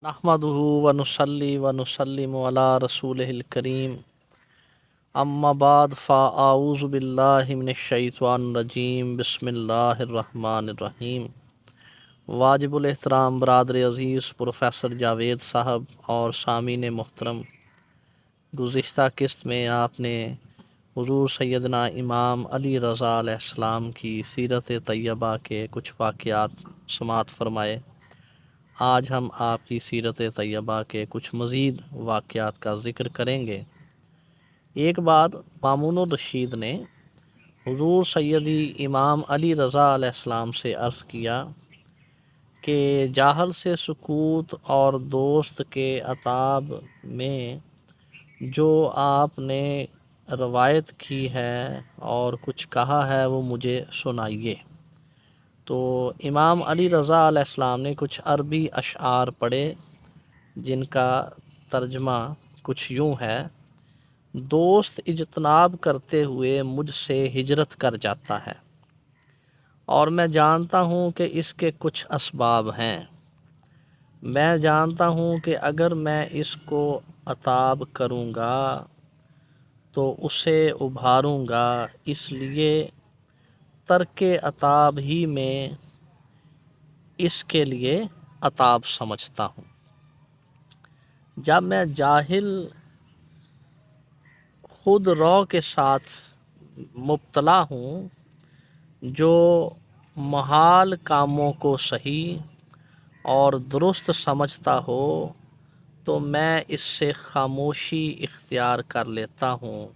نحمدہ ونصلی ونسلم علی رسولہ الکریم اما بعد فاعوذ باللہ من الشیطان الرجیم بسم اللہ الرحمن الرحیم۔ واجب الاحترام برادر عزیز پروفیسر جاوید صاحب اور سامعین محترم، گزشتہ قسط میں آپ نے حضور سیدنا امام علی رضا علیہ السلام کی سیرت طیبہ کے کچھ واقعات سماعت فرمائے۔ آج ہم آپ کی سیرت طیبہ کے کچھ مزید واقعات کا ذکر کریں گے۔ ایک بات مامون الرشید نے حضور سیدی امام علی رضا علیہ السلام سے عرض کیا کہ جاہل سے سکوت اور دوست کے عتاب میں جو آپ نے روایت کی ہے اور کچھ کہا ہے وہ مجھے سنائیے۔ تو امام علی رضا علیہ السلام نے کچھ عربی اشعار پڑھے جن کا ترجمہ کچھ یوں ہے: دوست اجتناب کرتے ہوئے مجھ سے ہجرت کر جاتا ہے اور میں جانتا ہوں کہ اس کے کچھ اسباب ہیں۔ میں جانتا ہوں کہ اگر میں اس کو عتاب کروں گا تو اسے ابھاروں گا، اس لیے ترک عتاب ہی میں اس کے لیے عتاب سمجھتا ہوں۔ جب میں جاہل خود رو کے ساتھ مبتلا ہوں جو محال کاموں کو صحیح اور درست سمجھتا ہو تو میں اس سے خاموشی اختیار کر لیتا ہوں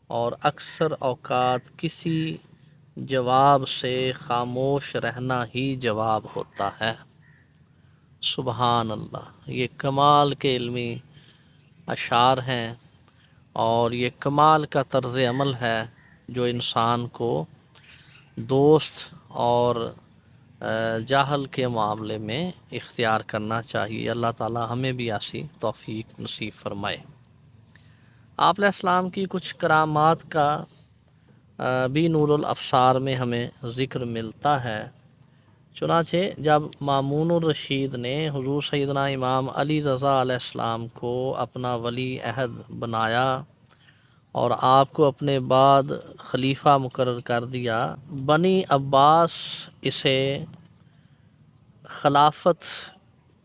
اور اکثر اوقات کسی جواب سے خاموش رہنا ہی جواب ہوتا ہے۔ سبحان اللہ، یہ کمال کے علمی اشعار ہیں اور یہ کمال کا طرز عمل ہے جو انسان کو دوست اور جاہل کے معاملے میں اختیار کرنا چاہیے۔ اللہ تعالی ہمیں بھی ایسی توفیق نصیب فرمائے۔ آپ علیہ السلام کی کچھ کرامات کا بھی نور الابصار میں ہمیں ذکر ملتا ہے۔ چنانچہ جب مامون الرشید نے حضور سیدنا امام علی رضا علیہ السلام کو اپنا ولی عہد بنایا اور آپ کو اپنے بعد خلیفہ مقرر کر دیا، بنی عباس اسے خلافت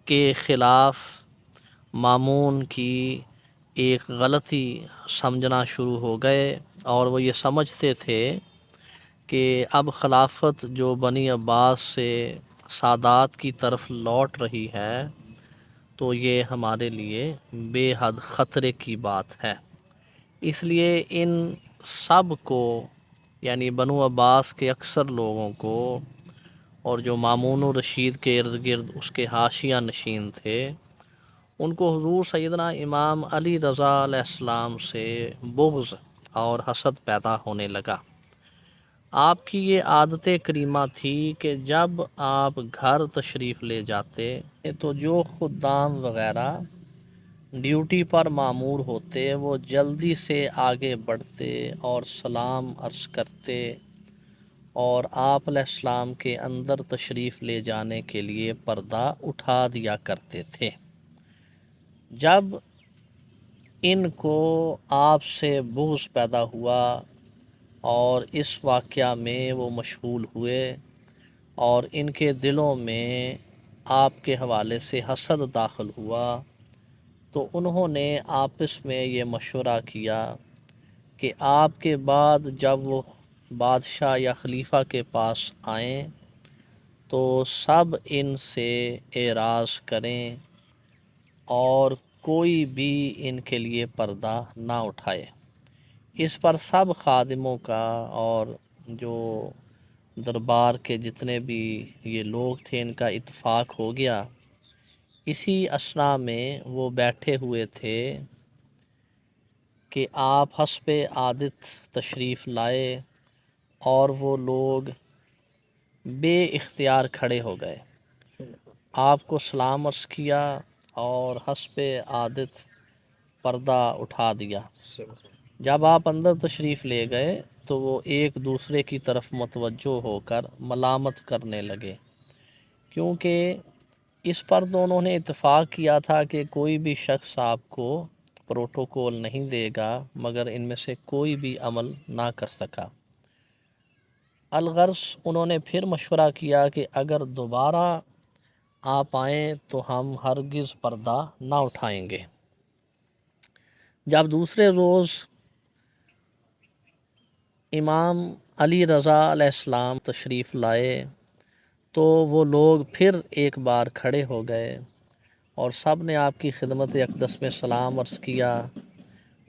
کے خلاف مامون کی ایک غلطی سمجھنا شروع ہو گئے اور وہ یہ سمجھتے تھے کہ اب خلافت جو بنی عباس سے سادات کی طرف لوٹ رہی ہے تو یہ ہمارے لیے بے حد خطرے کی بات ہے۔ اس لیے ان سب کو، یعنی بنو عباس کے اکثر لوگوں کو اور جو مامون الرشید کے ارد گرد اس کے حاشیہ نشین تھے، ان کو حضور سیدنا امام علی رضا علیہ السلام سے بغض اور حسد پیدا ہونے لگا۔ آپ کی یہ عادت کریمہ تھی کہ جب آپ گھر تشریف لے جاتے تو جو خدام وغیرہ ڈیوٹی پر مامور ہوتے وہ جلدی سے آگے بڑھتے اور سلام عرض کرتے اور آپ علیہ السلام کے اندر تشریف لے جانے کے لیے پردہ اٹھا دیا کرتے تھے۔ جب ان کو آپ سے بغض پیدا ہوا اور اس واقعہ میں وہ مشغول ہوئے اور ان کے دلوں میں آپ کے حوالے سے حسد داخل ہوا تو انہوں نے آپس میں یہ مشورہ کیا کہ آپ کے بعد جب وہ بادشاہ یا خلیفہ کے پاس آئیں تو سب ان سے اعراض کریں اور کوئی بھی ان کے لیے پردہ نہ اٹھائے۔ اس پر سب خادموں کا اور جو دربار کے جتنے بھی یہ لوگ تھے ان کا اتفاق ہو گیا۔ اسی اثناء میں وہ بیٹھے ہوئے تھے کہ آپ حسب عادت تشریف لائے اور وہ لوگ بے اختیار کھڑے ہو گئے، آپ کو سلام عرض کیا اور حسب عادت پردہ اٹھا دیا۔ جب آپ اندر تشریف لے گئے تو وہ ایک دوسرے کی طرف متوجہ ہو کر ملامت کرنے لگے، کیونکہ اس پر دونوں نے اتفاق کیا تھا کہ کوئی بھی شخص آپ کو پروٹوکول نہیں دے گا مگر ان میں سے کوئی بھی عمل نہ کر سکا۔ الغرض انہوں نے پھر مشورہ کیا کہ اگر دوبارہ آپ آئیں تو ہم ہرگز پردہ نہ اٹھائیں گے۔ جب دوسرے روز امام علی رضا علیہ السلام تشریف لائے تو وہ لوگ پھر ایک بار کھڑے ہو گئے اور سب نے آپ کی خدمت اقدس میں سلام عرض کیا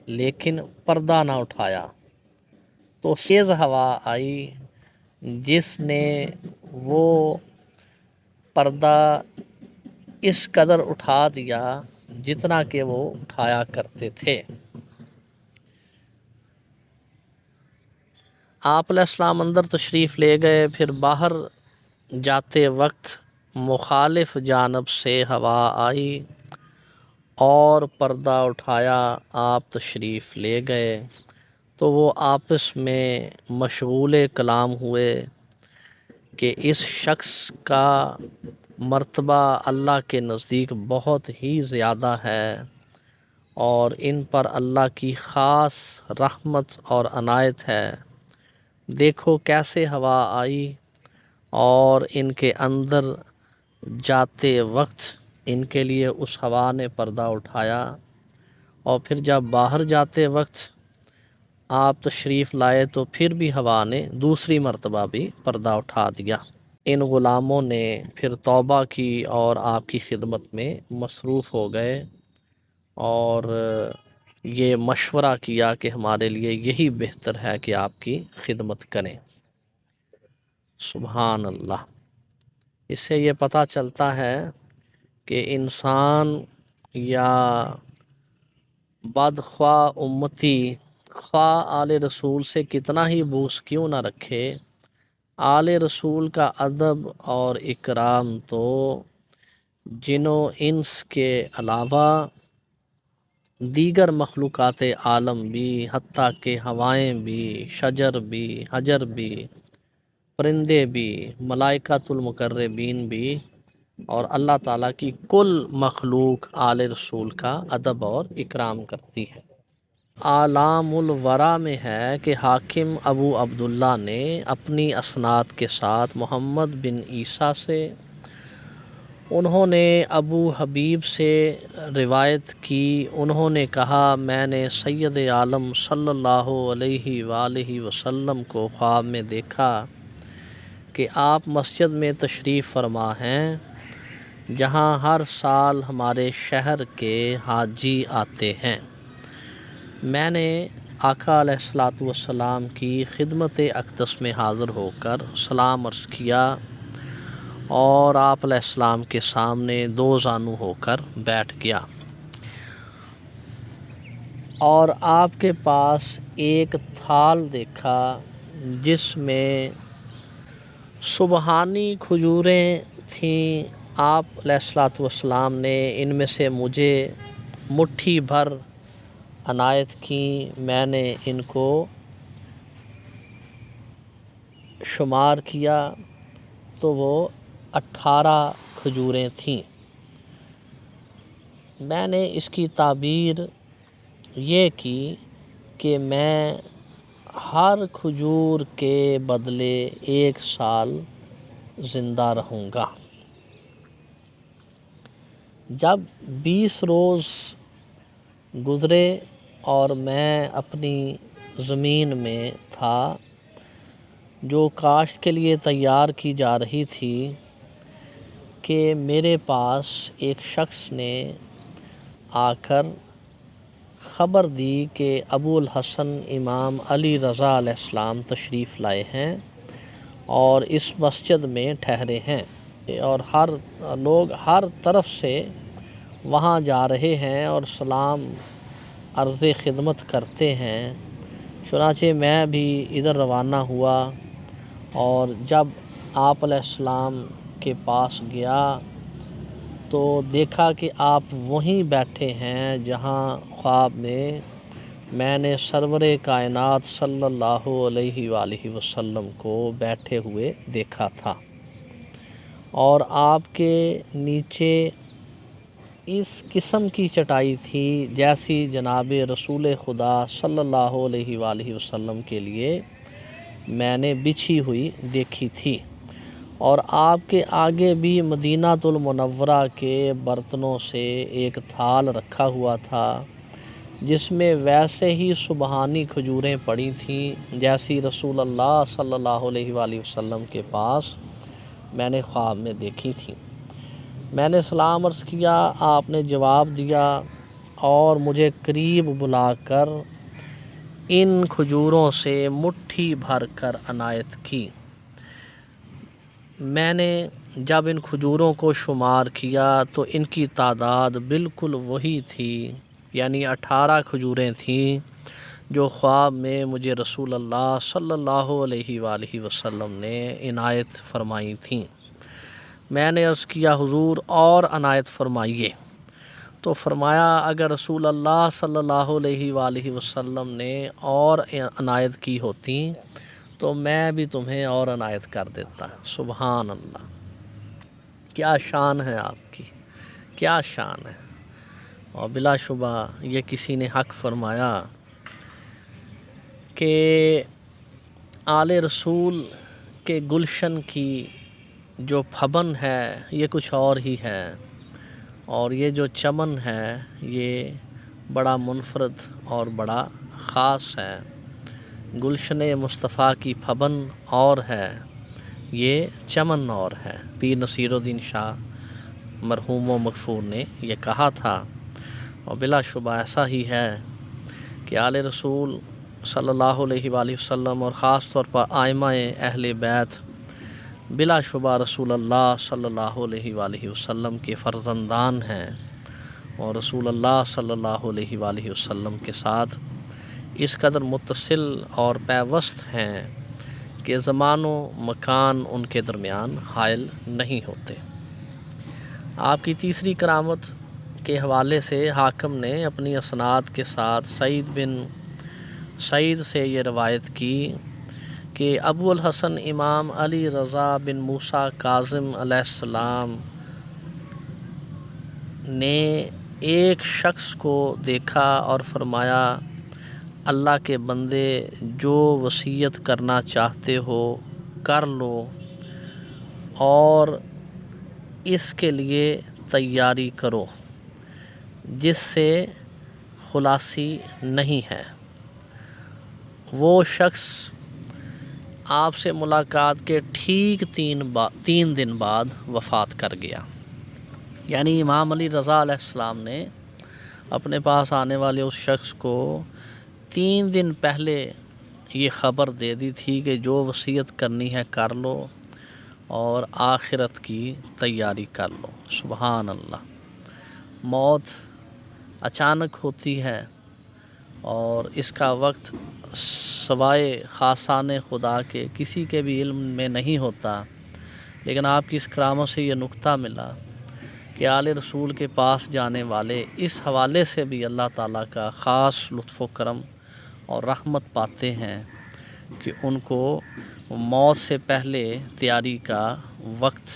لیکن پردہ نہ اٹھایا۔ تو تیز ہوا آئی جس نے وہ پردہ اس قدر اٹھا دیا جتنا کہ وہ اٹھایا کرتے تھے۔ آپ علیہ السلام اندر تشریف لے گئے، پھر باہر جاتے وقت مخالف جانب سے ہوا آئی اور پردہ اٹھایا، آپ تشریف لے گئے تو وہ آپس میں مشغول کلام ہوئے کہ اس شخص کا مرتبہ اللہ کے نزدیک بہت ہی زیادہ ہے اور ان پر اللہ کی خاص رحمت اور عنایت ہے۔ دیکھو کیسے ہوا آئی اور ان کے اندر جاتے وقت ان کے لیے اس ہوا نے پردہ اٹھایا، اور پھر جب باہر جاتے وقت آپ تشریف لائے تو پھر بھی ہوا نے دوسری مرتبہ بھی پردہ اٹھا دیا۔ ان غلاموں نے پھر توبہ کی اور آپ کی خدمت میں مصروف ہو گئے اور یہ مشورہ کیا کہ ہمارے لیے یہی بہتر ہے کہ آپ کی خدمت کریں۔ سبحان اللہ۔ اس سے یہ پتہ چلتا ہے کہ انسان یا بدخواہ امتی خواہ آل رسول سے کتنا ہی بغض کیوں نہ رکھے، آل رسول کا ادب اور اکرام تو جن و انس کے علاوہ دیگر مخلوقات عالم بھی، حتیٰ کہ ہوائیں بھی، شجر بھی، حجر بھی، پرندے بھی، ملائکۃ المقربین بھی اور اللہ تعالیٰ کی کل مخلوق آل رسول کا ادب اور اکرام کرتی ہے۔ اعلام الورا میں ہے کہ حاکم ابو عبداللہ نے اپنی اسناد کے ساتھ محمد بن عیسیٰ سے، انہوں نے ابو حبیب سے روایت کی، انہوں نے کہا میں نے سید عالم صلی اللہ علیہ وآلہ وسلم کو خواب میں دیکھا کہ آپ مسجد میں تشریف فرما ہیں جہاں ہر سال ہمارے شہر کے حاجی آتے ہیں۔ میں نے آقا علیہ الصلوۃ والسلام کی خدمت اقدس میں حاضر ہو کر سلام عرض کیا اور آپ علیہ السلام کے سامنے دو زانو ہو کر بیٹھ گیا، اور آپ کے پاس ایک تھال دیکھا جس میں سبحانی کھجوریں تھیں۔ آپ علیہ الصلوۃ والسلام نے ان میں سے مجھے مٹھی بھر عنایت کیں، میں نے ان کو شمار کیا تو وہ 18 کھجوریں تھیں۔ میں نے اس کی تعبیر یہ کی کہ میں ہر کھجور کے بدلے 1 سال زندہ رہوں گا۔ جب 20 روز گزرے اور میں اپنی زمین میں تھا جو کاشت کے لیے تیار کی جا رہی تھی کہ میرے پاس ایک شخص نے آ کر خبر دی کہ ابو الحسن امام علی رضا علیہ السلام تشریف لائے ہیں اور اس مسجد میں ٹھہرے ہیں، اور لوگ ہر طرف سے وہاں جا رہے ہیں اور سلام عرض خدمت کرتے ہیں۔ چنانچہ میں بھی ادھر روانہ ہوا اور جب آپ علیہ السلام کے پاس گیا تو دیکھا کہ آپ وہیں بیٹھے ہیں جہاں خواب میں نے سرور کائنات صلی اللہ علیہ وآلہ وسلم کو بیٹھے ہوئے دیکھا تھا، اور آپ کے نیچے اس قسم کی چٹائی تھی جیسی جناب رسول خدا صلی اللہ علیہ وآلہ وسلم کے لیے میں نے بچھی ہوئی دیکھی تھی، اور آپ کے آگے بھی مدینہ المنورہ کے برتنوں سے ایک تھال رکھا ہوا تھا جس میں ویسے ہی سبحانی کھجوریں پڑی تھیں جیسی رسول اللہ صلی اللہ علیہ وآلہ وسلم کے پاس میں نے خواب میں دیکھی تھی۔ میں نے سلام عرض کیا، آپ نے جواب دیا اور مجھے قریب بلا کر ان کھجوروں سے مٹھی بھر کر عنایت کی۔ میں نے جب ان کھجوروں کو شمار کیا تو ان کی تعداد بالکل وہی تھی، یعنی 18 کھجوریں تھیں جو خواب میں مجھے رسول اللہ صلی اللہ علیہ وآلہ وسلم نے عنایت فرمائی تھیں۔ میں نے عرض کیا، حضور اور عنایت فرمائیے۔ تو فرمایا، اگر رسول اللہ صلی اللہ علیہ وآلہ وسلم نے اور عنایت کی ہوتی تو میں بھی تمہیں اور عنایت کر دیتا۔ سبحان اللہ، کیا شان ہے آپ کی، کیا شان ہے۔ اور بلا شبہ یہ کسی نے حق فرمایا کہ آل رسول کے گلشن کی جو پھبن ہے یہ کچھ اور ہی ہے، اور یہ جو چمن ہے یہ بڑا منفرد اور بڑا خاص ہے۔ گلشن مصطفیٰ کی پھبن اور ہے، یہ چمن اور ہے۔ پیر نصیر الدین شاہ مرحوم و مغفور نے یہ کہا تھا، اور بلا شبہ ایسا ہی ہے کہ آل رسول صلی اللہ علیہ وآلہ وسلم اور خاص طور پر ائمہ اہل بیت بلا شبہ رسول اللہ صلی اللہ علیہ وآلہ وسلم کے فرزندان ہیں، اور رسول اللہ صلی اللہ علیہ وآلہ وسلم کے ساتھ اس قدر متصل اور پیوست ہیں کہ زمان و مکان ان کے درمیان حائل نہیں ہوتے۔ آپ کی تیسری کرامت کے حوالے سے حاکم نے اپنی اسناد کے ساتھ سعید بن سعید سے یہ روایت کی کہ ابو الحسن امام علی رضا بن موسیٰ کاظم علیہ السلام نے ایک شخص کو دیکھا اور فرمایا، اللہ کے بندے، جو وصیت کرنا چاہتے ہو کر لو اور اس کے لیے تیاری کرو جس سے خلاصی نہیں ہے۔ وہ شخص آپ سے ملاقات کے ٹھیک 3 دن بعد وفات کر گیا۔ یعنی امام علی رضا علیہ السلام نے اپنے پاس آنے والے اس شخص کو 3 دن پہلے یہ خبر دے دی تھی کہ جو وصیت کرنی ہے کر لو اور آخرت کی تیاری کر لو۔ سبحان اللہ، موت اچانک ہوتی ہے اور اس کا وقت سوائے خاصان خدا کے کسی کے بھی علم میں نہیں ہوتا، لیکن آپ کی اس کرامت سے یہ نقطہ ملا کہ آل رسول کے پاس جانے والے اس حوالے سے بھی اللہ تعالیٰ کا خاص لطف و کرم اور رحمت پاتے ہیں کہ ان کو موت سے پہلے تیاری کا وقت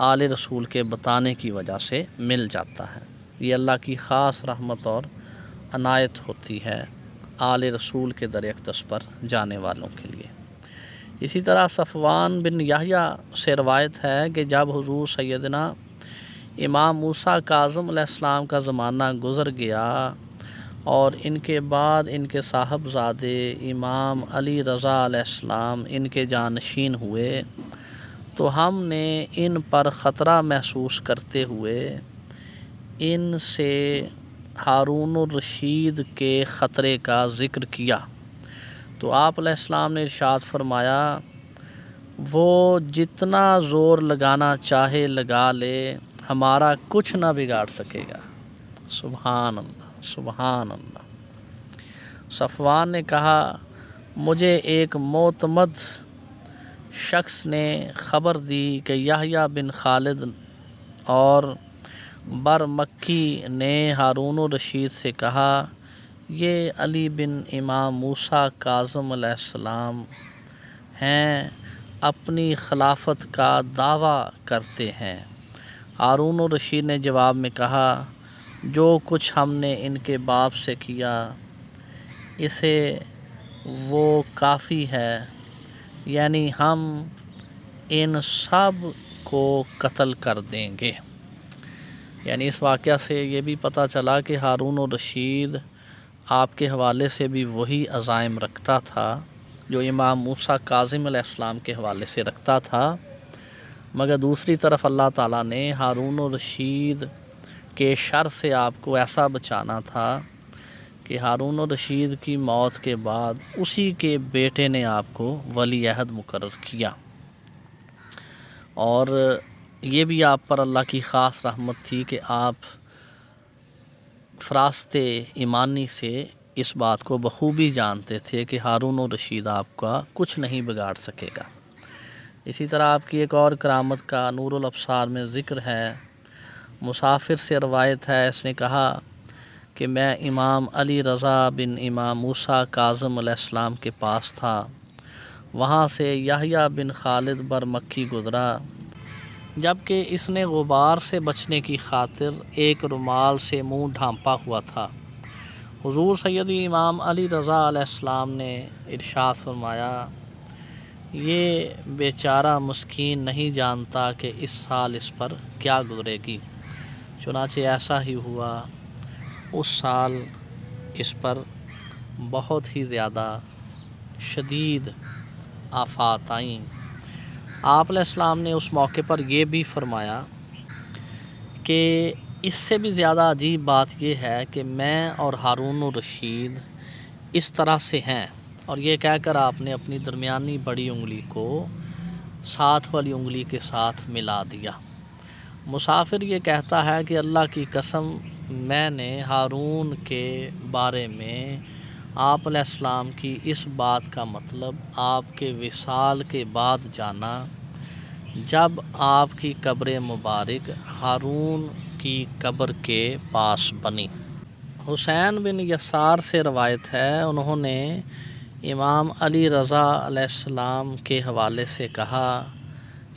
آل رسول کے بتانے کی وجہ سے مل جاتا ہے۔ یہ اللہ کی خاص رحمت اور عنایت ہوتی ہے آل رسول کے در اقدس پر جانے والوں کے لیے۔ اسی طرح صفوان بن یحییٰ سے روایت ہے کہ جب حضور سیدنا امام موسیٰ کاظم علیہ السلام کا زمانہ گزر گیا اور ان کے بعد ان کے صاحبزادے امام علی رضا علیہ السلام ان کے جانشین ہوئے، تو ہم نے ان پر خطرہ محسوس کرتے ہوئے ان سے ہارون الرشید کے خطرے کا ذکر کیا۔ تو آپ علیہ السلام نے ارشاد فرمایا، وہ جتنا زور لگانا چاہے لگا لے، ہمارا کچھ نہ بگاڑ سکے گا۔ سبحان اللہ، سبحان اللہ۔ صفوان نے کہا، مجھے ایک معتمد شخص نے خبر دی کہ یحییٰ بن خالد اور برمکی نے ہارون الرشید سے کہا، یہ علی بن امام موسیٰ کاظم علیہ السلام ہیں، اپنی خلافت کا دعویٰ کرتے ہیں۔ ہارون الرشید نے جواب میں کہا، جو کچھ ہم نے ان کے باپ سے کیا اسے وہ کافی ہے، یعنی ہم ان سب کو قتل کر دیں گے۔ یعنی اس واقعہ سے یہ بھی پتہ چلا کہ ہارون الرشید آپ کے حوالے سے بھی وہی عزائم رکھتا تھا جو امام موسیٰ کاظم علیہ السلام کے حوالے سے رکھتا تھا، مگر دوسری طرف اللہ تعالیٰ نے ہارون الرشید کے شر سے آپ کو ایسا بچانا تھا کہ ہارون الرشید کی موت کے بعد اسی کے بیٹے نے آپ کو ولی عہد مقرر کیا، اور یہ بھی آپ پر اللہ کی خاص رحمت تھی کہ آپ فراست ایمانی سے اس بات کو بخوبی جانتے تھے کہ ہارون الرشید آپ کا کچھ نہیں بگاڑ سکے گا۔ اسی طرح آپ کی ایک اور کرامت کا نور الابصار میں ذکر ہے۔ مسافر سے روایت ہے، اس نے کہا کہ میں امام علی رضا بن امام موسیٰ کاظم علیہ السلام کے پاس تھا، وہاں سے یحییٰ بن خالد برمکی گزرا، جبکہ اس نے غبار سے بچنے کی خاطر ایک رومال سے منہ ڈھانپا ہوا تھا۔ حضور سیدی امام علی رضا علیہ السلام نے ارشاد فرمایا، یہ بیچارہ مسکین نہیں جانتا کہ اس سال اس پر کیا گزرے گی۔ چنانچہ ایسا ہی ہوا، اس سال اس پر بہت ہی زیادہ شدید آفات آئیں۔ آپ علیہ السلام نے اس موقع پر یہ بھی فرمایا کہ اس سے بھی زیادہ عجیب بات یہ ہے کہ میں اور ہارون الرشید اس طرح سے ہیں، اور یہ کہہ کر آپ نے اپنی درمیانی بڑی انگلی کو ساتھ والی انگلی کے ساتھ ملا دیا۔ مسافر یہ کہتا ہے کہ اللہ کی قسم میں نے ہارون کے بارے میں آپ علیہ السلام کی اس بات کا مطلب آپ کے وصال کے بعد جانا، جب آپ کی قبر مبارک ہارون کی قبر کے پاس بنی۔ حسین بن یسار سے روایت ہے، انہوں نے امام علی رضا علیہ السلام کے حوالے سے کہا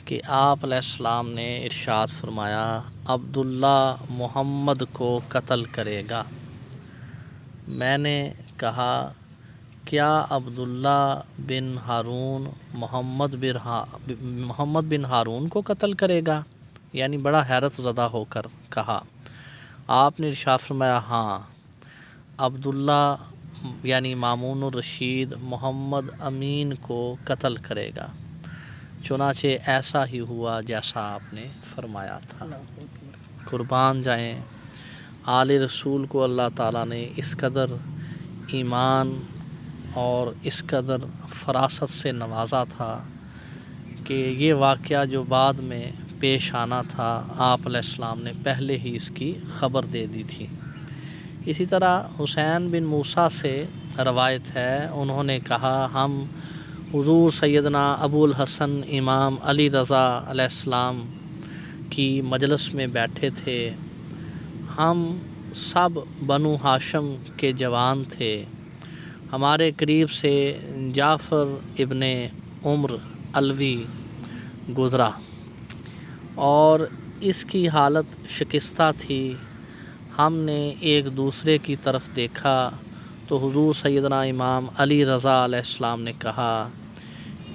کہ آپ علیہ السلام نے ارشاد فرمایا، عبداللہ محمد کو قتل کرے گا۔ میں نے کہا، کیا عبداللہ بن ہارون محمد بن ہارون کو قتل کرے گا؟ یعنی بڑا حیرت زدہ ہو کر کہا۔ آپ نے ارشاد فرمایا، ہاں، عبداللہ یعنی مامون الرشید محمد امین کو قتل کرے گا۔ چنانچہ ایسا ہی ہوا جیسا آپ نے فرمایا تھا۔ قربان جائیں آل رسول کو اللہ تعالیٰ نے اس قدر ایمان اور اس قدر فراست سے نوازا تھا کہ یہ واقعہ جو بعد میں پیش آنا تھا، آپ علیہ السلام نے پہلے ہی اس کی خبر دے دی تھی۔ اسی طرح حسین بن موسیٰ سے روایت ہے، انہوں نے کہا، ہم حضور سیدنا ابو الحسن امام علی رضا علیہ السلام کی مجلس میں بیٹھے تھے، ہم سب بنو ہاشم کے جوان تھے، ہمارے قریب سے جعفر ابن عمر علوی گزرا اور اس کی حالت شکستہ تھی۔ ہم نے ایک دوسرے کی طرف دیکھا تو حضور سیدنا امام علی رضا علیہ السلام نے کہا،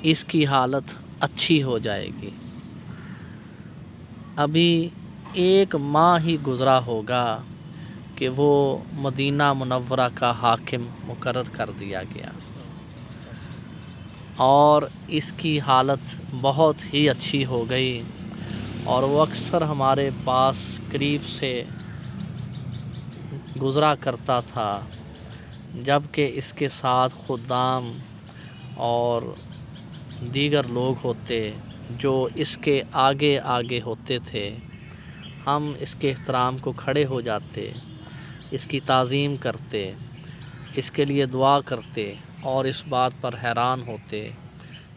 اس کی حالت اچھی ہو جائے گی، ابھی 1 ماہ ہی گزرا ہوگا کہ وہ مدینہ منورہ کا حاکم مقرر کر دیا گیا، اور اس کی حالت بہت ہی اچھی ہو گئی، اور وہ اکثر ہمارے پاس قریب سے گزرا کرتا تھا، جبکہ اس کے ساتھ خدام اور دیگر لوگ ہوتے جو اس کے آگے آگے ہوتے تھے۔ ہم اس کے احترام کو کھڑے ہو جاتے، اس کی تعظیم کرتے، اس کے لیے دعا کرتے، اور اس بات پر حیران ہوتے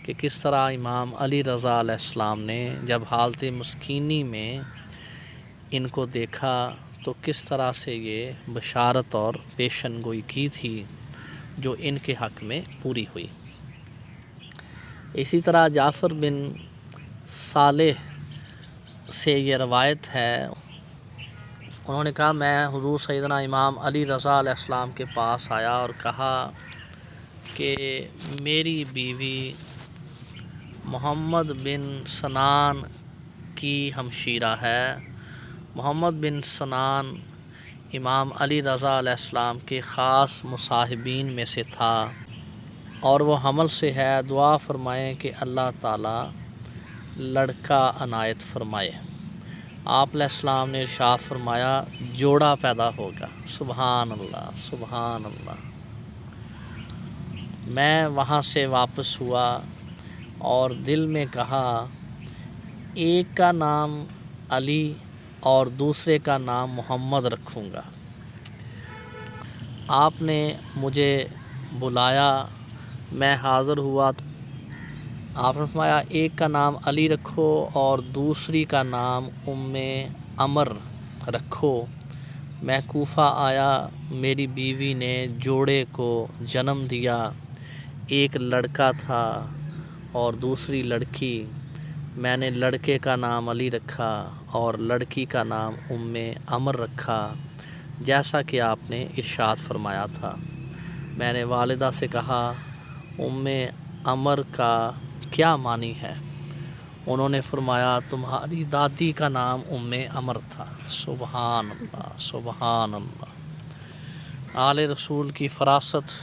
کہ کس طرح امام علی رضا علیہ السلام نے جب حالت مسکینی میں ان کو دیکھا تو کس طرح سے یہ بشارت اور پیشن گوئی کی تھی جو ان کے حق میں پوری ہوئی۔ اسی طرح جعفر بن صالح سے یہ روایت ہے، انہوں نے کہا میں حضور سیدنا امام علی رضا علیہ السلام کے پاس آیا اور کہا کہ میری بیوی محمد بن سنان کی ہمشیرہ ہے۔ محمد بن سنان امام علی رضا علیہ السلام کے خاص مصاحبین میں سے تھا اور وہ حمل سے ہے، دعا فرمائیں کہ اللہ تعالیٰ لڑکا عنایت فرمائے۔ آپ علیہ السلام نے ارشاد فرمایا جوڑا پیدا ہوگا۔ سبحان اللہ، سبحان اللہ۔ میں وہاں سے واپس ہوا اور دل میں کہا ایک کا نام علی اور دوسرے کا نام محمد رکھوں گا۔ آپ نے مجھے بلایا، میں حاضر ہوا۔ آپ نے فرمایا ایک کا نام علی رکھو اور دوسری کا نام عمر رکھو۔ میں کوفہ آیا، میری بیوی نے جوڑے کو جنم دیا، ایک لڑکا تھا اور دوسری لڑکی۔ میں نے لڑکے کا نام علی رکھا اور لڑکی کا نام عمر رکھا، جیسا کہ آپ نے ارشاد فرمایا تھا۔ میں نے والدہ سے کہا عمر کا کیا معنی ہے؟ انہوں نے فرمایا تمہاری دادی کا نام عمر تھا۔ سبحان اللہ، سبحان اللہ۔ آل رسول کی فراست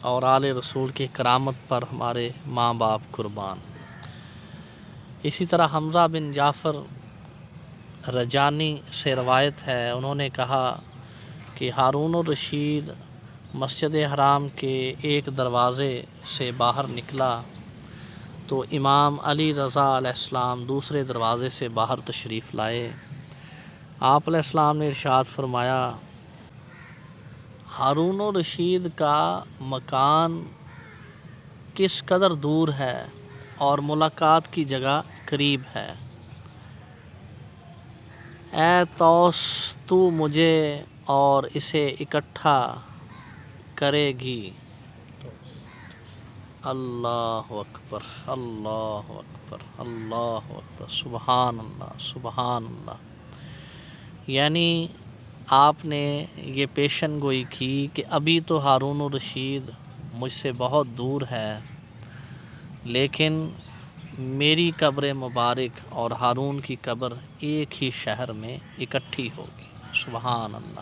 اور آل رسول کی کرامت پر ہمارے ماں باپ قربان۔ اسی طرح حمزہ بن جعفر رجانی سے روایت ہے، انہوں نے کہا کہ ہارون الرشید مسجد حرام کے ایک دروازے سے باہر نکلا تو امام علی رضا علیہ السلام دوسرے دروازے سے باہر تشریف لائے۔ آپ علیہ السلام نے ارشاد فرمایا ہارون الرشید کا مکان کس قدر دور ہے اور ملاقات کی جگہ قریب ہے۔ اے توس تو مجھے اور اسے اکٹھا کرے گی۔ اللہ اکبر، اللہ اکبر، اللہ اکبر، سبحان اللہ، سبحان اللہ۔ یعنی آپ نے یہ پیشن گوئی کی کہ ابھی تو ہارون الرشید مجھ سے بہت دور ہے، لیکن میری قبر مبارک اور ہارون کی قبر ایک ہی شہر میں اکٹھی ہوگی۔ سبحان اللہ،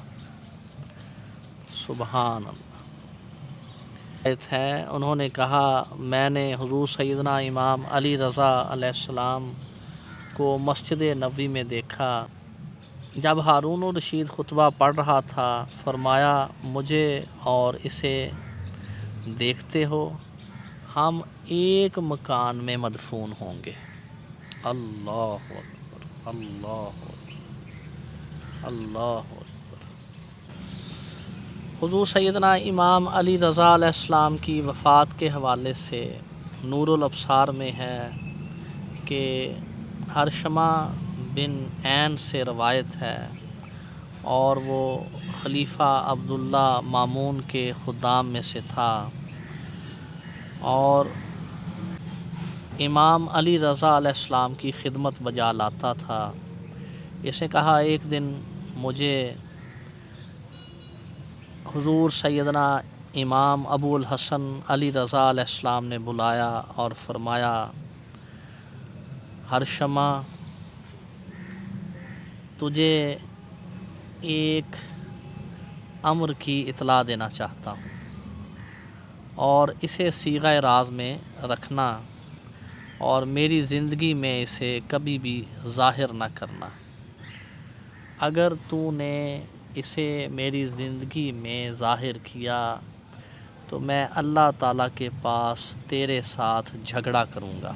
سبحان اللہ۔ ہے انہوں نے کہا میں نے حضور سیدنا امام علی رضا علیہ السلام کو مسجد نبوی میں دیکھا، جب ہارون الرشید خطبہ پڑھ رہا تھا فرمایا مجھے اور اسے دیکھتے ہو، ہم ایک مکان میں مدفون ہوں گے۔ اللہ اکبر، اللہ اکبر، اللہ اکبر۔ حضور سیدنا امام علی رضا علیہ السلام کی وفات کے حوالے سے نور الابصار میں ہے کہ ہرشمہ بن عین سے روایت ہے اور وہ خلیفہ عبداللہ مامون کے خدام میں سے تھا اور امام علی رضا علیہ السلام کی خدمت بجا لاتا تھا۔ اس نے کہا ایک دن مجھے حضور سیدنا امام ابو الحسن علی رضا علیہ السلام نے بلایا اور فرمایا ہرشمہ تجھے ایک امر کی اطلاع دینا چاہتا ہوں اور اسے صیغہ راز میں رکھنا اور میری زندگی میں اسے کبھی بھی ظاہر نہ کرنا۔ اگر تو نے اسے میری زندگی میں ظاہر کیا تو میں اللہ تعالیٰ کے پاس تیرے ساتھ جھگڑا کروں گا۔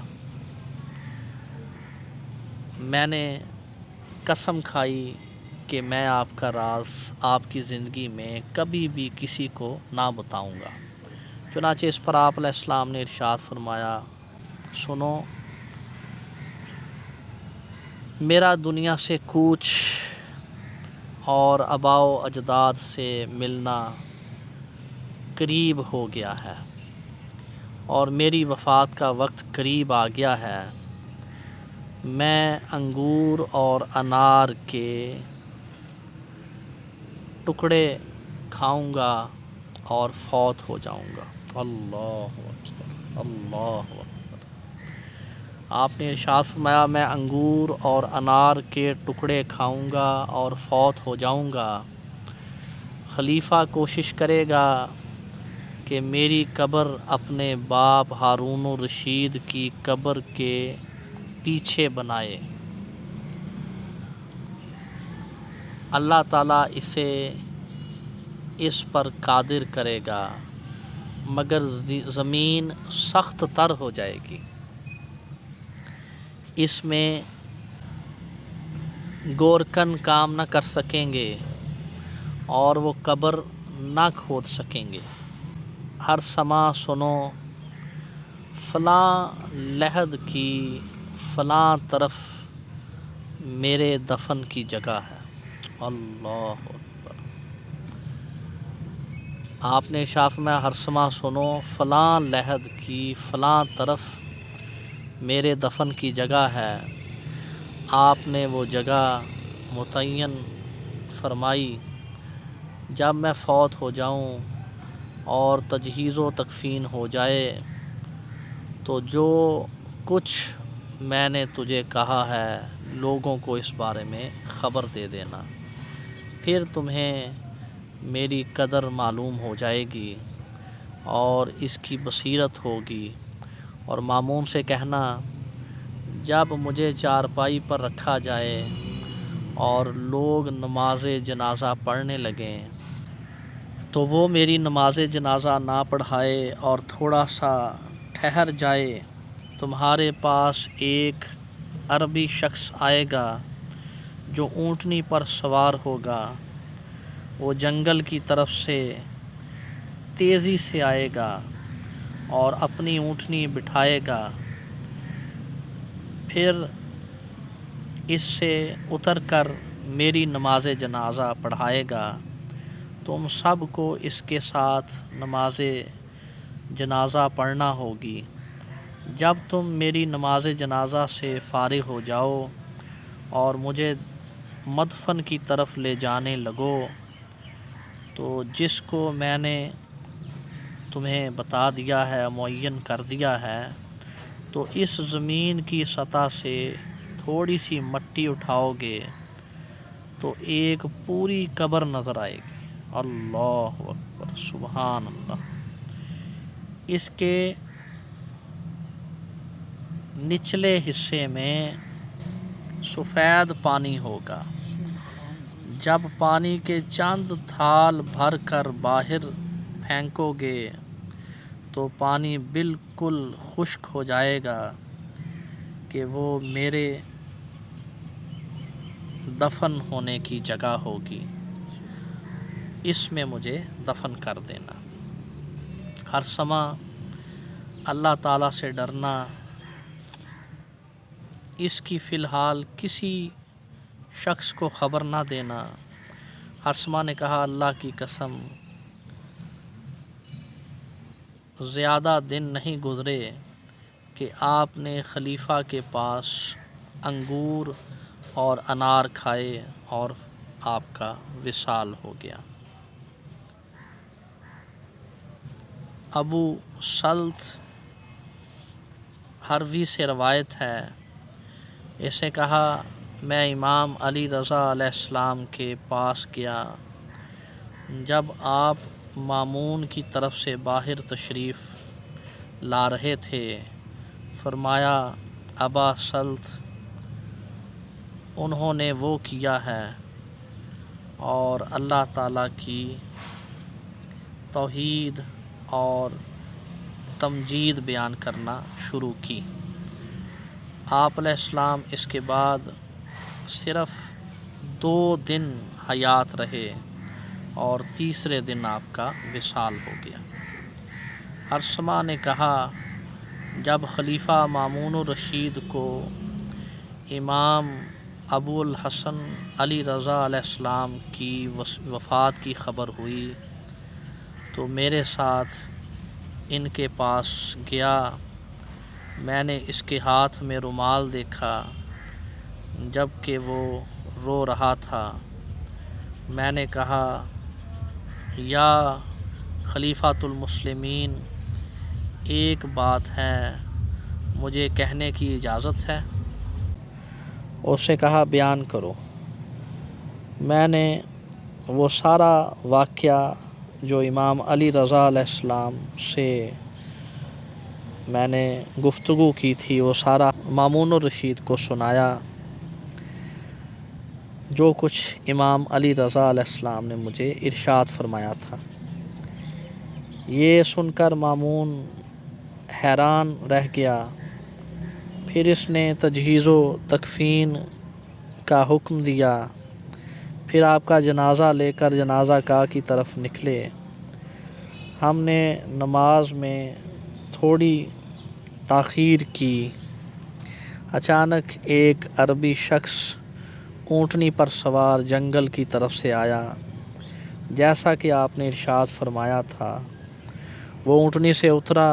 میں نے قسم کھائی کہ میں آپ کا راز آپ کی زندگی میں کبھی بھی کسی کو نہ بتاؤں گا۔ چنانچہ اس پر آپ علیہ السلام نے ارشاد فرمایا سنو، میرا دنیا سے کوچ اور آباء و اجداد سے ملنا قریب ہو گیا ہے اور میری وفات کا وقت قریب آ گیا ہے، میں انگور اور انار کے ٹکڑے کھاؤں گا اور فوت ہو جاؤں گا۔ اللہ اکبر، اللہ اکبر۔ آپ نے ارشاد فرمایا میں انگور اور انار کے ٹکڑے کھاؤں گا اور فوت ہو جاؤں گا۔ خلیفہ کوشش کرے گا کہ میری قبر اپنے باپ ہارون الرشید کی قبر کے پیچھے بنائے۔ اللہ تعالیٰ اسے اس پر قادر کرے گا، مگر زمین سخت تر ہو جائے گی، اس میں گورکن کام نہ کر سکیں گے اور وہ قبر نہ کھود سکیں گے۔ ہر سما سنو، فلاں لحد کی فلاں طرف میرے دفن کی جگہ ہے۔ اللہ اکبر۔ آپ نے ارشاد فرمایا ہر سما سنو، فلاں لحد کی فلاں طرف میرے دفن کی جگہ ہے۔ آپ نے وہ جگہ متعین فرمائی۔ جب میں فوت ہو جاؤں اور تجہیز و تکفین ہو جائے تو جو کچھ میں نے تجھے کہا ہے لوگوں کو اس بارے میں خبر دے دینا، پھر تمہیں میری قدر معلوم ہو جائے گی اور اس کی بصیرت ہوگی۔ اور مامون سے کہنا جب مجھے چارپائی پر رکھا جائے اور لوگ نماز جنازہ پڑھنے لگیں تو وہ میری نماز جنازہ نہ پڑھائے اور تھوڑا سا ٹھہر جائے۔ تمہارے پاس ایک عربی شخص آئے گا جو اونٹنی پر سوار ہوگا، وہ جنگل کی طرف سے تیزی سے آئے گا اور اپنی اونٹنی بٹھائے گا، پھر اس سے اتر کر میری نماز جنازہ پڑھائے گا۔ تم سب کو اس کے ساتھ نماز جنازہ پڑھنا ہوگی۔ جب تم میری نماز جنازہ سے فارغ ہو جاؤ اور مجھے مدفن کی طرف لے جانے لگو تو جس کو میں نے تمہیں بتا دیا ہے، معین کر دیا ہے، تو اس زمین کی سطح سے تھوڑی سی مٹی اٹھاؤ گے تو ایک پوری قبر نظر آئے گی۔ اللہ اکبر، سبحان اللہ۔ اس کے نچلے حصے میں سفید پانی ہوگا۔ جب پانی کے چند تھال بھر کر باہر پھینکو گے تو پانی بالکل خشک ہو جائے گا کہ وہ میرے دفن ہونے کی جگہ ہوگی، اس میں مجھے دفن کر دینا۔ ہر سما اللہ تعالیٰ سے ڈرنا، اس کی فی الحال کسی شخص کو خبر نہ دینا۔ ہر سما نے کہا اللہ کی قسم زیادہ دن نہیں گزرے کہ آپ نے خلیفہ کے پاس انگور اور انار کھائے اور آپ کا وصال ہو گیا۔ ابو سلط حروی سے روایت ہے، اسے کہا میں امام علی رضا علیہ السلام کے پاس گیا جب آپ مامون کی طرف سے باہر تشریف لا رہے تھے۔ فرمایا ابا سلط انہوں نے وہ کیا ہے، اور اللہ تعالیٰ کی توحید اور تمجید بیان کرنا شروع کی۔ آپ علیہ السلام اس کے بعد صرف 2 دن حیات رہے اور تیسرے دن آپ کا وصال ہو گیا۔ ہر سما نے کہا جب خلیفہ مامون الرشید کو امام ابو الحسن علی رضا علیہ السلام کی وفات کی خبر ہوئی تو میرے ساتھ ان کے پاس گیا، میں نے اس کے ہاتھ میں رومال دیکھا جب کہ وہ رو رہا تھا۔ میں نے کہا، یا خلیفۃ المسلمین، ایک بات ہے، مجھے کہنے کی اجازت ہے؟ اس سے کہا، بیان کرو۔ میں نے وہ سارا واقعہ جو امام علی رضا علیہ السلام سے میں نے گفتگو کی تھی وہ سارا مامون الرشید کو سنایا، جو کچھ امام علی رضا علیہ السلام نے مجھے ارشاد فرمایا تھا۔ یہ سن کر مامون حیران رہ گیا۔ پھر اس نے تجہیز و تکفین کا حکم دیا۔ پھر آپ کا جنازہ لے کر جنازہ گاہ کی طرف نکلے۔ ہم نے نماز میں تھوڑی تاخیر کی۔ اچانک ایک عربی شخص اونٹنی پر سوار جنگل کی طرف سے آیا، جیسا کہ آپ نے ارشاد فرمایا تھا۔ وہ اونٹنی سے اترا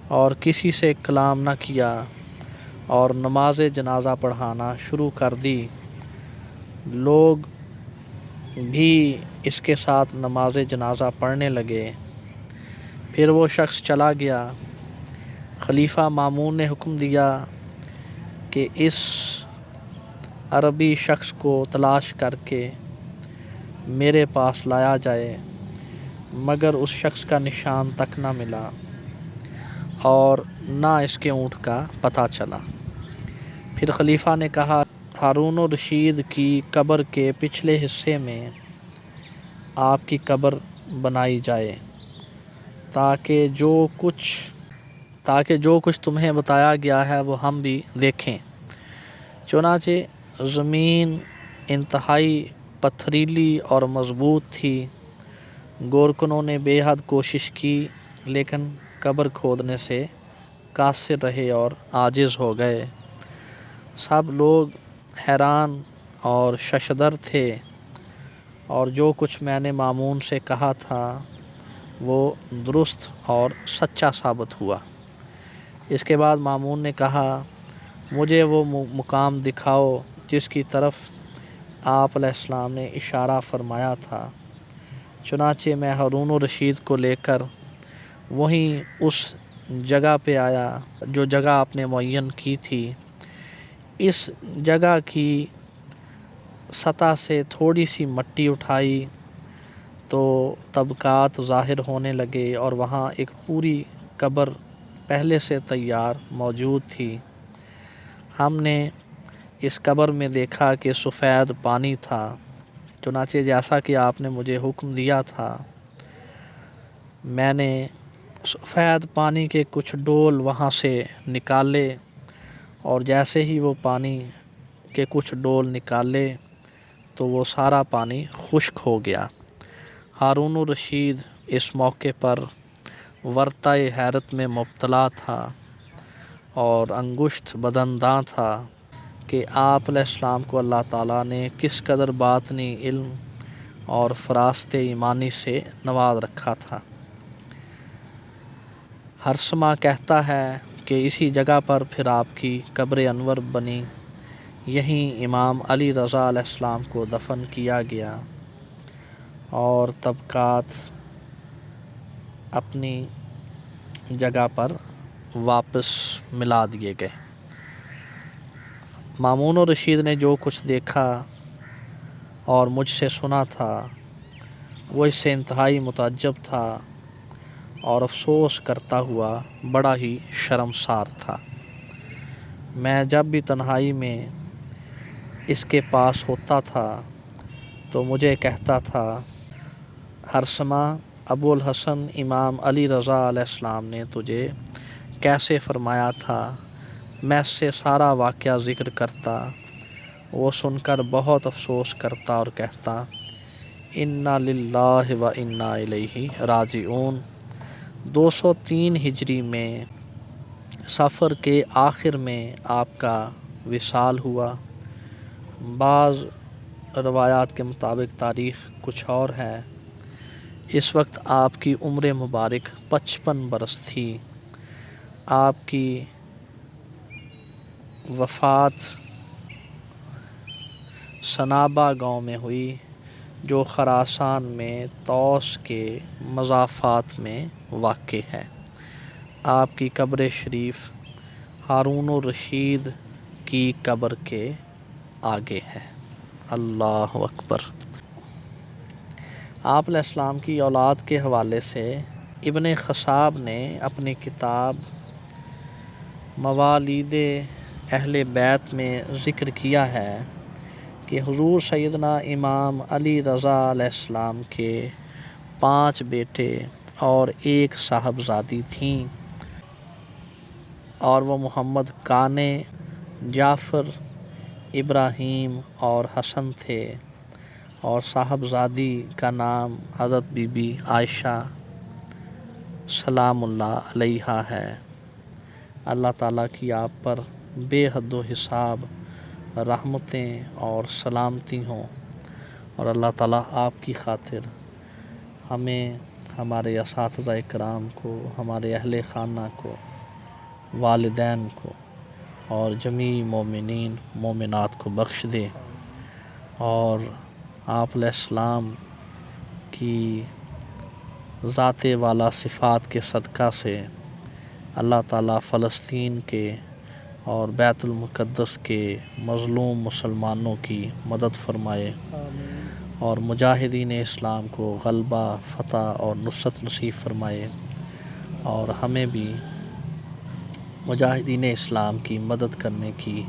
اور کسی سے کلام نہ کیا اور نماز جنازہ پڑھانا شروع کر دی۔ لوگ بھی اس کے ساتھ نماز جنازہ پڑھنے لگے۔ پھر وہ شخص چلا گیا۔ خلیفہ مامون نے حکم دیا کہ اس عربی شخص کو تلاش کر کے میرے پاس لایا جائے، مگر اس شخص کا نشان تک نہ ملا اور نہ اس کے اونٹ کا پتہ چلا۔ پھر خلیفہ نے کہا، ہارون الرشید کی قبر کے پچھلے حصے میں آپ کی قبر بنائی جائے تاکہ جو کچھ تمہیں بتایا گیا ہے وہ ہم بھی دیکھیں۔ چنانچہ زمین انتہائی پتھریلی اور مضبوط تھی۔ گورکنوں نے بے حد کوشش کی لیکن قبر کھودنے سے قاصر رہے اور عاجز ہو گئے۔ سب لوگ حیران اور ششدر تھے اور جو کچھ میں نے مامون سے کہا تھا وہ درست اور سچا ثابت ہوا۔ اس کے بعد مامون نے کہا، مجھے وہ مقام دکھاؤ جس کی طرف آپ علیہ السلام نے اشارہ فرمایا تھا۔ چنانچہ میں ہارون الرشید کو لے کر وہیں اس جگہ پہ آیا جو جگہ آپ نے معین کی تھی۔ اس جگہ کی سطح سے تھوڑی سی مٹی اٹھائی تو طبقات ظاہر ہونے لگے اور وہاں ایک پوری قبر پہلے سے تیار موجود تھی۔ ہم نے اس قبر میں دیکھا کہ سفید پانی تھا۔ چنانچہ جیسا کہ آپ نے مجھے حکم دیا تھا، میں نے سفید پانی کے کچھ ڈول وہاں سے نکالے اور جیسے ہی وہ پانی کے کچھ ڈول نکالے تو وہ سارا پانی خشک ہو گیا۔ ہارون الرشید اس موقع پر ورطۂ حیرت میں مبتلا تھا اور انگشت بدنداں تھا کہ آپ علیہ السلام کو اللہ تعالیٰ نے کس قدر باطنی علم اور فراست ایمانی سے نواز رکھا تھا۔ ہرسمہ کہتا ہے کہ اسی جگہ پر پھر آپ کی قبر انور بنی، یہیں امام علی رضا علیہ السلام کو دفن کیا گیا اور طبقات اپنی جگہ پر واپس ملا دیے گئے۔ مامون الرشید نے جو کچھ دیکھا اور مجھ سے سنا تھا وہ اس سے انتہائی متعجب تھا اور افسوس کرتا ہوا بڑا ہی شرمسار تھا۔ میں جب بھی تنہائی میں اس کے پاس ہوتا تھا تو مجھے کہتا تھا، ہرسمہ ابو الحسن امام علی رضا علیہ السلام نے تجھے کیسے فرمایا تھا۔ میں اس سے سارا واقعہ ذکر کرتا، وہ سن کر بہت افسوس کرتا اور کہتا، انا للہ و انا الیہ راجعون۔ 203 ہجری میں صفر کے آخر میں آپ کا وصال ہوا۔ بعض روایات کے مطابق تاریخ کچھ اور ہے۔ اس وقت آپ کی عمر مبارک 55 برس تھی۔ آپ کی وفات سنابا گاؤں میں ہوئی، جو خراسان میں طوس کے مضافات میں واقع ہے۔ آپ کی قبر شریف ہارون الرشید کی قبر کے آگے ہے۔ اللہ اکبر۔ آپ علیہ السلام کی اولاد کے حوالے سے ابن خصاب نے اپنی کتاب موالید اہل بیت میں ذکر کیا ہے کہ حضور سیدنا امام علی رضا علیہ السلام کے 5 بیٹے اور 1 صاحبزادی تھیں، اور وہ محمد کانے، جعفر، ابراہیم اور حسن تھے، اور صاحبزادی کا نام حضرت بی بی عائشہ سلام اللہ علیہا ہے۔ اللہ تعالیٰ کی آپ پر بے حد و حساب رحمتیں اور سلامتی ہوں، اور اللہ تعالیٰ آپ کی خاطر ہمیں، ہمارے اساتذہ کرام کو، ہمارے اہل خانہ کو، والدین کو اور جمیع مومنین مومنات کو بخش دے، اور آپ علیہ السلام کی ذات والا صفات کے صدقہ سے اللہ تعالیٰ فلسطین کے اور بیت المقدس کے مظلوم مسلمانوں کی مدد فرمائے، اور مجاہدین اسلام کو غلبہ، فتح اور نصرت نصیب فرمائے، اور ہمیں بھی مجاہدین اسلام کی مدد کرنے کی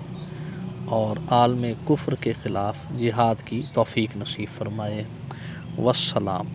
اور عالم کفر کے خلاف جہاد کی توفیق نصیب فرمائے۔ والسلام۔